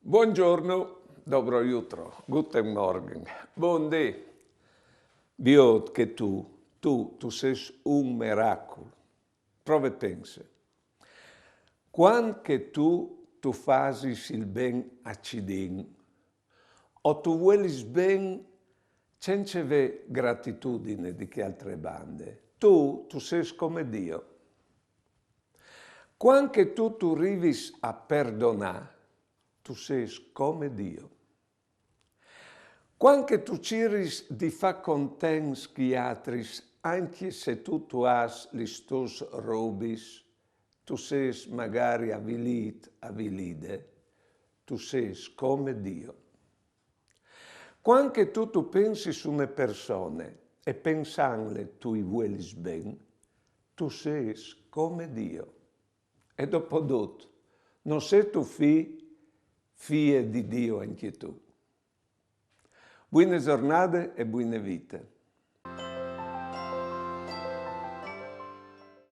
Buongiorno, dobro jutro, guten Morgen, buondì. Dio che tu sei un miracolo. Prova e pensa. Quando che tu fasi il ben a cidin, o tu vuoi ben senza avere gratitudine di che altre bande, tu sei come Dio. Quando che tu arrivi a perdonare, tu sei come Dio. Quando tu cerchi di far contents gli altri, anche se tu hai le tue robis, tu sei magari avvilite, tu sei come Dio. Quando tu pensi su una persona e pensandole tu vuoi bene, tu sei come Dio. E dopo tutto, non sei tu figlio di Dio anche tu. Buone giornate e buone vite.